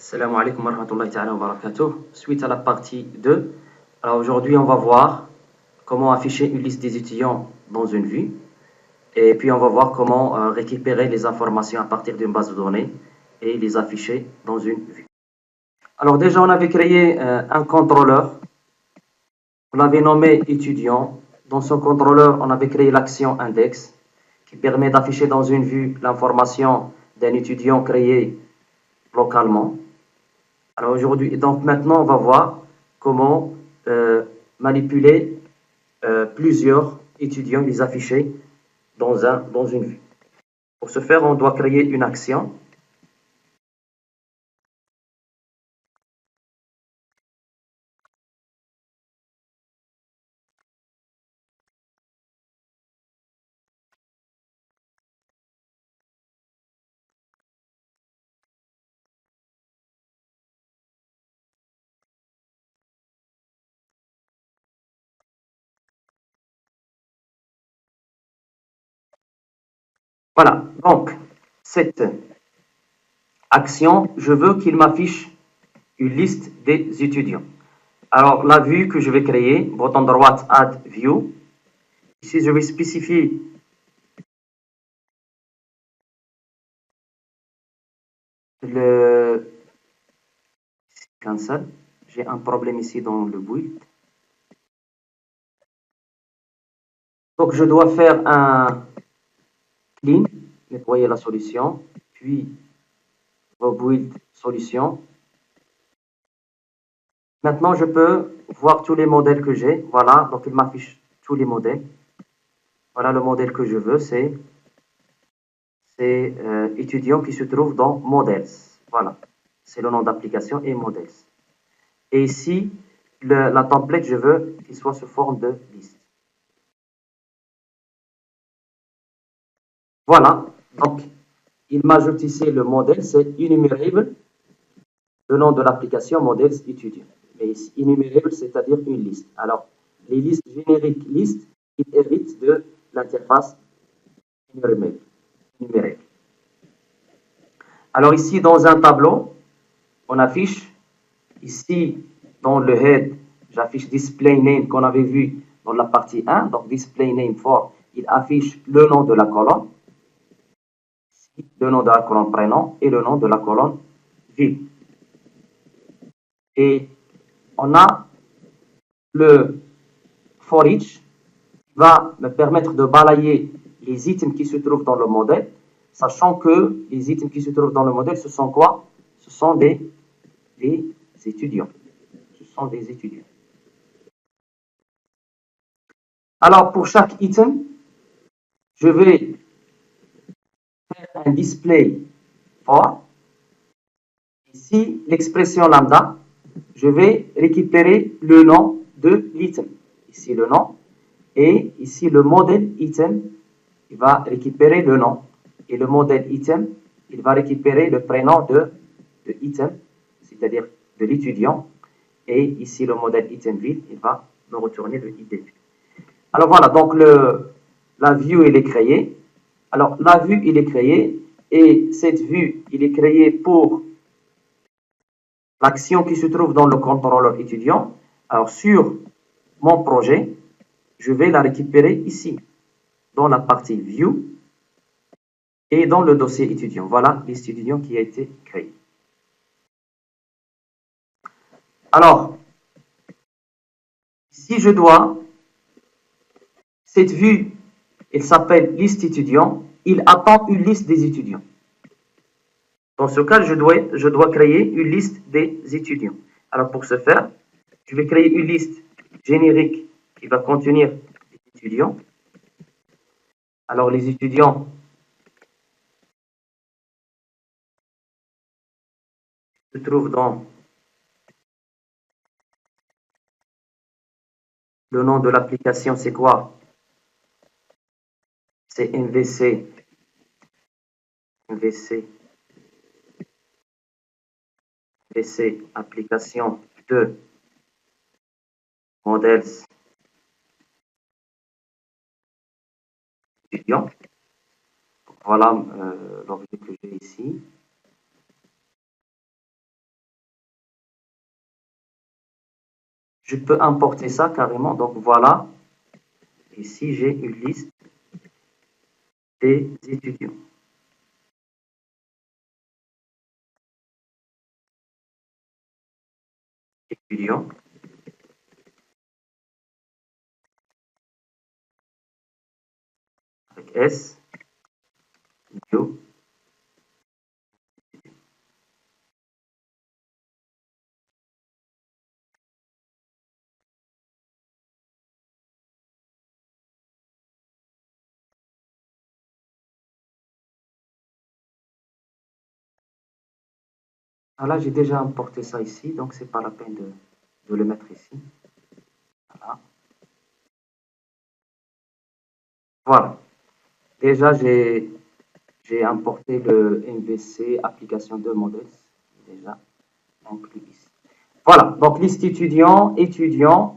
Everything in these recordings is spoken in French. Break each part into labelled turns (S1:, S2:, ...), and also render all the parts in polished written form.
S1: Salam alaikum wa rahmatullahi ta'ala wa barakatuh. Suite à la partie 2. Alors aujourd'hui, on va voir comment afficher une liste des étudiants dans une vue. Et puis on va voir comment récupérer les informations à partir d'une base de données et les afficher dans une vue. Alors déjà, on avait créé un contrôleur. On l'avait nommé étudiant. Dans ce contrôleur, on avait créé l'action index qui permet d'afficher dans une vue l'information d'un étudiant créé localement. Alors aujourd'hui, donc maintenant, on va voir comment manipuler plusieurs étudiants, les afficher dans une vue. Pour ce faire, on doit créer une action. Voilà, donc cette action, je veux qu'il m'affiche une liste des étudiants. Alors la vue que je vais créer, bouton droit Add View. Ici, je vais spécifier le cancel. J'ai un problème ici dans le build. Donc je dois faire un clean, nettoyer la solution, puis rebuild solution. Maintenant, je peux voir tous les modèles que j'ai. Voilà, donc il m'affiche tous les modèles. Voilà le modèle que je veux, c'est étudiant qui se trouve dans Models. Voilà, c'est le nom d'application et Models. Et ici, la template, je veux qu'il soit sous forme de liste. Voilà, donc il m'ajoute ici le modèle, c'est enumerable, le nom de l'application Models étudiant. Mais ici, enumerable, c'est-à-dire une liste. Alors, les listes génériques listes, ils héritent de l'interface enumerable. Alors ici, dans un tableau, on affiche, ici, dans le head, j'affiche display name qu'on avait vu dans la partie 1. Donc, display name for, il affiche le nom de la colonne, le nom de la colonne prénom et le nom de la colonne ville. Et on a le for each qui va me permettre de balayer les items qui se trouvent dans le modèle, sachant que les items qui se trouvent dans le modèle, ce sont quoi? Ce sont des étudiants. Ce sont des étudiants. Alors, pour chaque item, je vais faire un display for. Ici, l'expression lambda, je vais récupérer le nom de l'item. Ici, le nom. Et ici, le modèle item, il va récupérer le nom. Et le modèle item, il va récupérer le prénom de item, c'est-à-dire de l'étudiant. Et ici, le modèle item ville, il va me retourner le ID. Alors voilà, donc la vue, elle est créée. Alors, la vue, il est créée. Et cette vue, il est créée pour l'action qui se trouve dans le contrôleur étudiant. Alors, sur mon projet, je vais la récupérer ici, dans la partie View et dans le dossier étudiant. Voilà liste étudiant qui a été créée. Alors, si je dois, cette vue, elle s'appelle liste étudiant, il attend une liste des étudiants. Dans ce cas, je dois créer une liste des étudiants. Alors, pour ce faire, je vais créer une liste générique qui va contenir les étudiants. Alors, les étudiants se trouvent dans le nom de l'application, c'est quoi? C'est MVC application de modèles étudiants. Voilà l'objet que j'ai ici. je peux importer ça carrément. Donc voilà, ici j'ai une liste des étudiants. Étudiants. Avec S, bio. Ah là, j'ai déjà importé ça ici, donc c'est pas la peine de le mettre ici. Voilà. Voilà. Déjà, j'ai importé le MVC application de modèles, déjà inclus ici. Voilà, donc liste étudiants,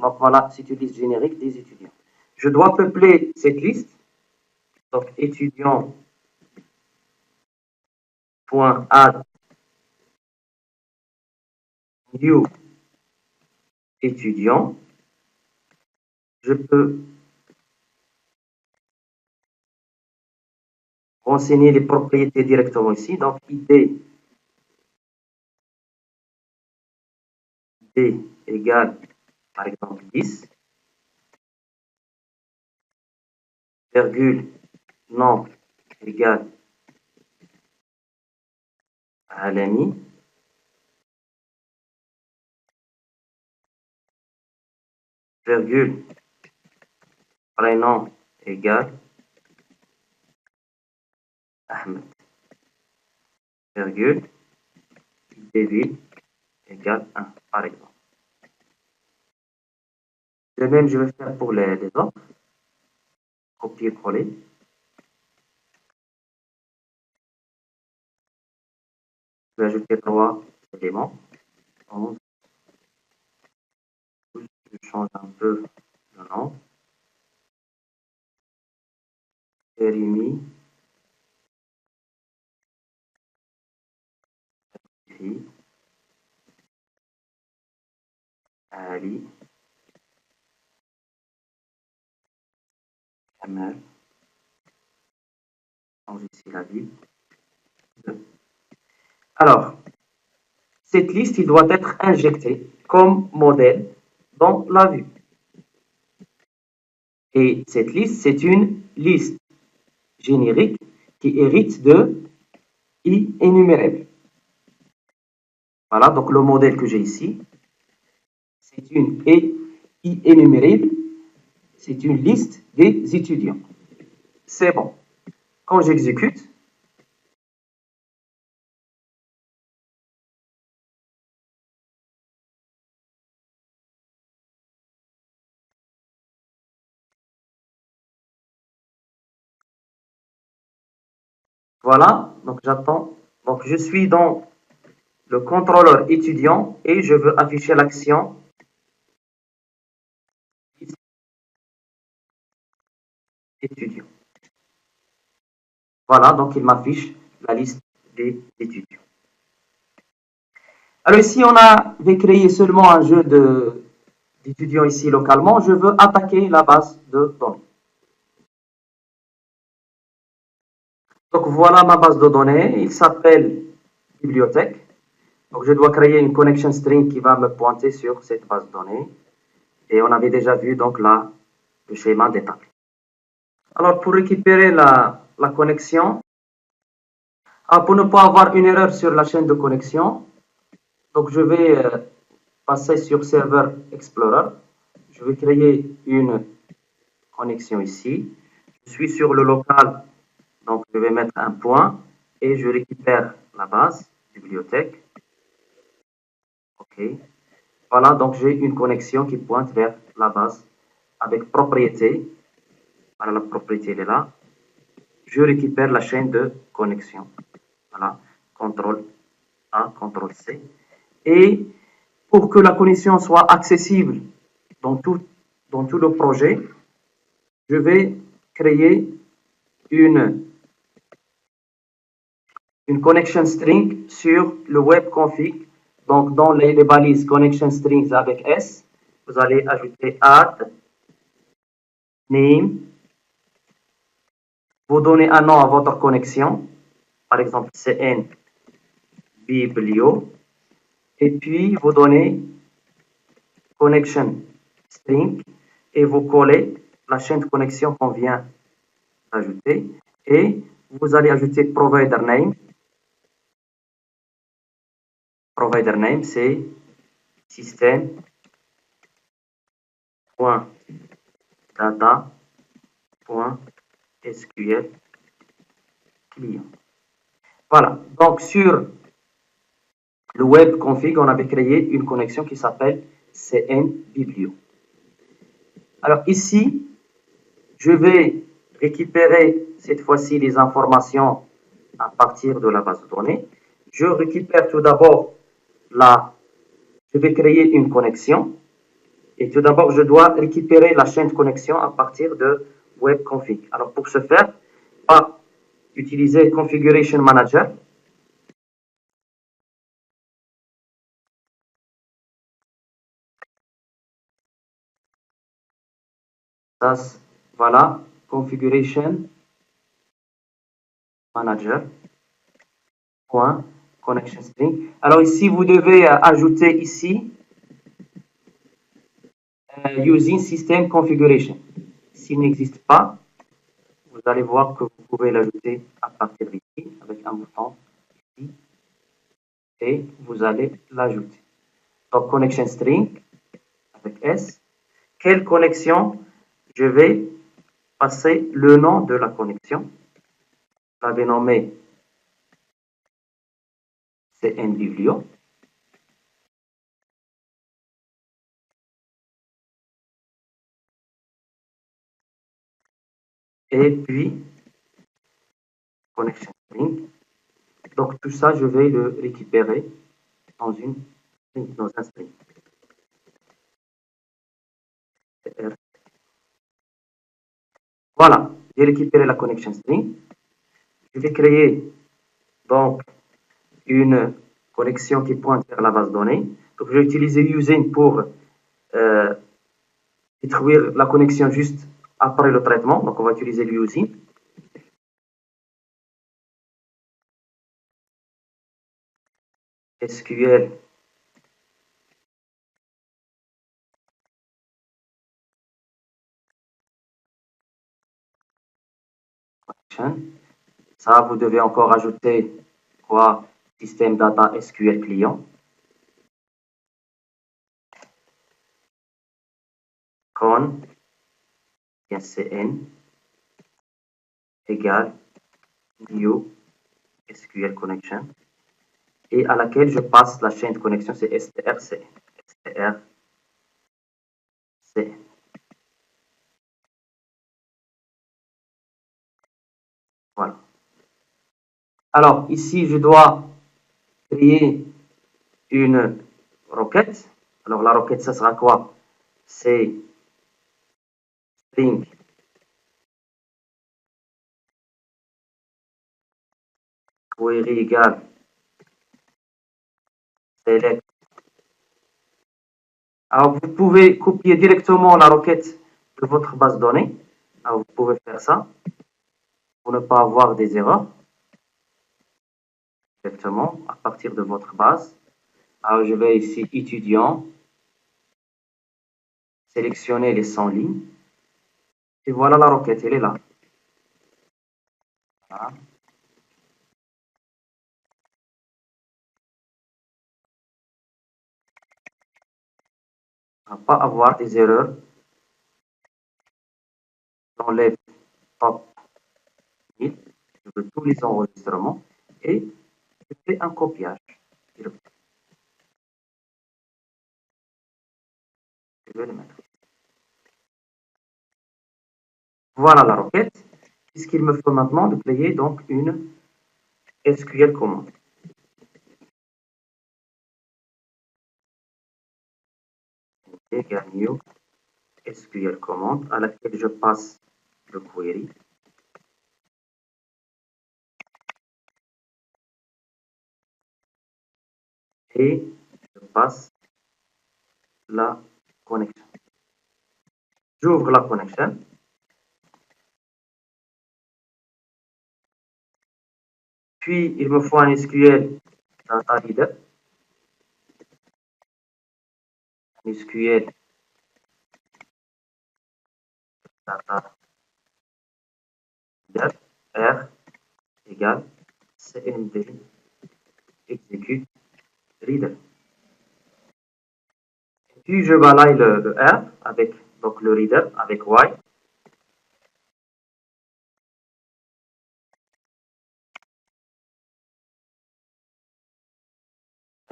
S1: donc voilà, c'est une liste générique des étudiants. Je dois peupler cette liste, donc étudiant.add new étudiant. Je peux renseigner les propriétés directement ici, donc ID égale par exemple 10, virgule nom égale Alami, virgule prénom égale Ahmed, virgule ID égale 1 par exemple. De même, je vais faire pour les autres. Copier-coller. Je vais ajouter 3 éléments. 11, 12, je change un peu le nom. Jérémy. Ali. Kamel. Change ici la ville. Alors, cette liste, il doit être injectée comme modèle dans la vue. Et cette liste, c'est une liste générique qui hérite de i énumérable. Voilà, donc le modèle que j'ai ici, c'est une i énumérable, c'est une liste des étudiants. C'est bon. Quand j'exécute, voilà, donc j'attends. Donc je suis dans le contrôleur étudiant et je veux afficher l'action étudiant. Voilà, donc il m'affiche la liste des étudiants. Alors ici, on avait créé seulement un jeu d'étudiants ici localement. Je veux attaquer la base de données. Donc voilà ma base de données. Il s'appelle bibliothèque. Donc je dois créer une connection string qui va me pointer sur cette base de données. Et on avait déjà vu donc là le schéma d'étape. Alors pour récupérer la connexion, pour ne pas avoir une erreur sur la chaîne de connexion, donc je vais passer sur Server Explorer. Je vais créer une connexion ici. Je suis sur le local, donc je vais mettre un point et je récupère la base, bibliothèque. OK. Voilà, donc j'ai une connexion qui pointe vers la base avec propriété. Voilà, la propriété elle est là. Je récupère la chaîne de connexion. Voilà, CTRL A, CTRL C. Et pour que la connexion soit accessible dans tout le projet, je vais créer une connection string sur le web config. Donc, dans les balises connection strings avec S, vous allez ajouter add name. Vous donnez un nom à votre connexion, par exemple cn biblio, et puis vous donnez connection string et vous collez la chaîne de connexion qu'on vient d'ajouter et vous allez ajouter provider name. Provider name, c'est système.data.sql client. Voilà, donc sur le web config, on avait créé une connexion qui s'appelle CN Biblio. Alors ici, je vais récupérer cette fois-ci les informations à partir de la base de données. Je récupère tout d'abord je vais créer une connexion. Et tout d'abord, je dois récupérer la chaîne de connexion à partir de web config. Alors pour ce faire, on va utiliser Configuration Manager. Ça, voilà, Configuration Manager. Point, connection string. Alors ici, vous devez ajouter ici using system configuration. S'il n'existe pas, vous allez voir que vous pouvez l'ajouter à partir d'ici avec un bouton ici et vous allez l'ajouter. Donc connection string avec S. Quelle connexion? Je vais passer le nom de la connexion. Je l'avais nommé CN Biblio. Et puis, connection string. Donc, tout ça, je vais le récupérer dans un string. Voilà, j'ai récupéré la connection string. Je vais créer donc une connexion qui pointe vers la base de données. Donc, je vais utiliser using pour détruire la connexion juste après le traitement. Donc, on va utiliser l'using. SQL connection. Ça, vous devez encore ajouter quoi? Système data SQL client. Con CN égale new SQL connection et à laquelle je passe la chaîne de connexion, c'est strcn. strcn. Voilà. Alors, ici, je dois créer une requête. Alors, la requête, ça sera quoi? C'est string query égale select. Alors, vous pouvez copier directement la requête de votre base de données. Alors, vous pouvez faire ça pour ne pas avoir des erreurs. Directement à partir de votre base. Alors, je vais ici étudiant, sélectionner les 100 lignes. Et voilà la requête, elle est là. Voilà. On ne va pas avoir des erreurs. J'enlève top 1000, je veux tous les enregistrements et je fais un copiage. Je vais le mettre. Voilà la requête. Qu'est-ce qu'il me faut maintenant? De créer donc une SQL commande. Égale new SQL commande à laquelle je passe le query. Et je passe la connection. J'ouvre la connection. Puis, il me faut un SQL data reader. Un SQL data reader. R égale cmd execute reader. Puis, je balaye le R avec donc le reader avec Y.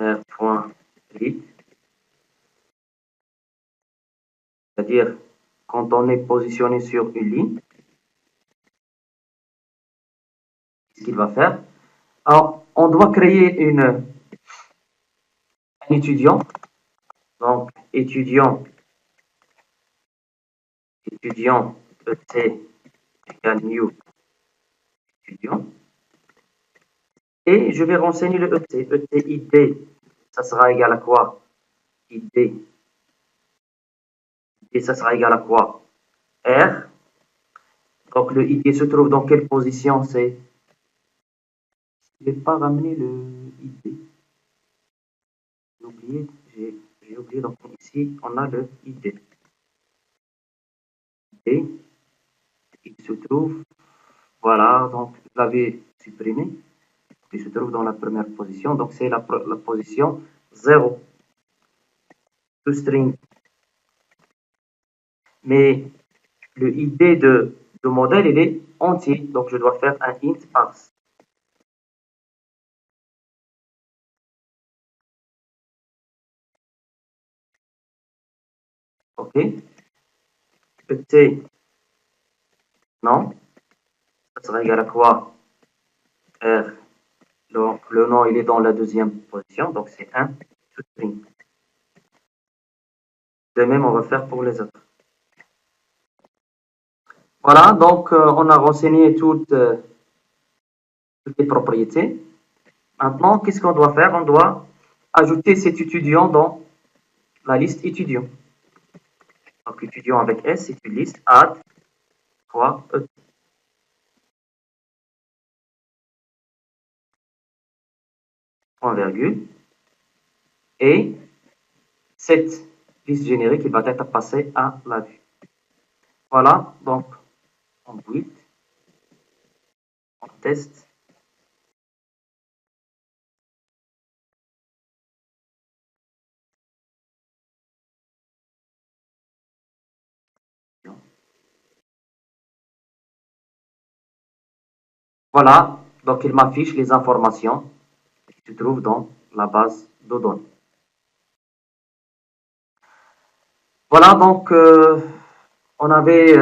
S1: R.read, c'est-à-dire quand on est positionné sur une ligne, ce qu'il va faire. Alors, on doit créer un étudiant. Donc, étudiant ET égale new étudiant. Et je vais renseigner le ET. ET ID, ça sera égal à quoi? ID. Et ça sera égal à quoi? R. Donc, le ID se trouve dans quelle position? C'est... Je n'ai pas ramené le ID. J'ai oublié. Donc, ici, on a le ID. Et il se trouve, voilà, donc, je l'avais supprimé. Il se trouve dans la première position. Donc, c'est la position 0. String. Mais le ID de modèle, il est entier. Donc, je dois faire un int parse. OK. ET, non. Ça sera égal à quoi? R. Donc, le nom, il est dans la deuxième position. Donc, c'est 1 string. De même, on va faire pour les autres. Voilà, donc on a renseigné toutes les propriétés. Maintenant, qu'est-ce qu'on doit faire? On doit ajouter cet étudiant dans la liste étudiant. Donc, étudiant avec S, c'est une liste add, quoi, E. Point virgule. Et cette liste générique, il va être passée à la vue. Voilà, donc on build, on teste. Voilà, donc il m'affiche les informations qui se trouvent dans la base de données. Voilà, donc on avait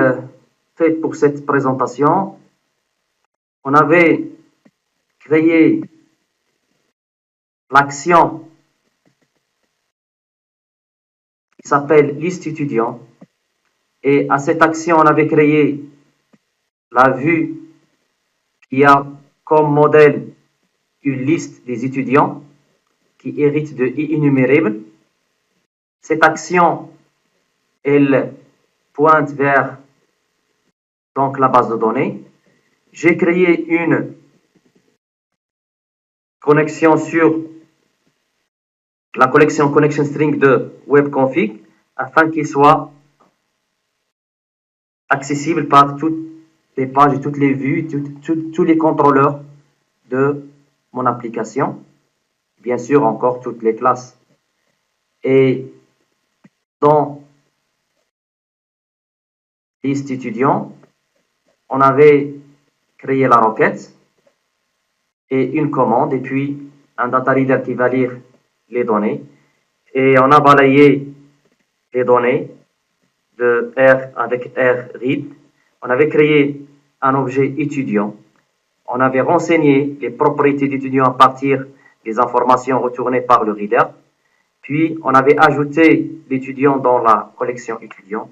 S1: fait pour cette présentation, on avait créé l'action qui s'appelle liste étudiant. Et à cette action, on avait créé la vue qui a comme modèle une liste des étudiants qui hérite de enumerable. Cette action, elle pointe vers donc la base de données. J'ai créé une connexion sur la collection connection string de webconfig afin qu'il soit accessible par toutes les pages et toutes les vues, tous les contrôleurs de mon application. Bien sûr, encore toutes les classes. Et dans liste étudiant, on avait créé la requête et une commande et puis un data reader qui va lire les données. Et on a balayé les données de R avec R read. On avait créé un objet étudiant. On avait renseigné les propriétés d'étudiant à partir des informations retournées par le reader. Puis, on avait ajouté l'étudiant dans la collection étudiant.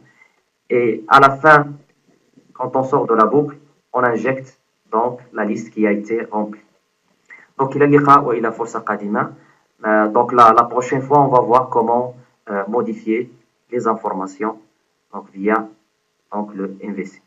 S1: Et à la fin, quand on sort de la boucle, on injecte donc la liste qui a été remplie. Donc, il a liqa ou il a força qadima. Donc, la prochaine fois, on va voir comment modifier les informations donc, via donc, le MVC.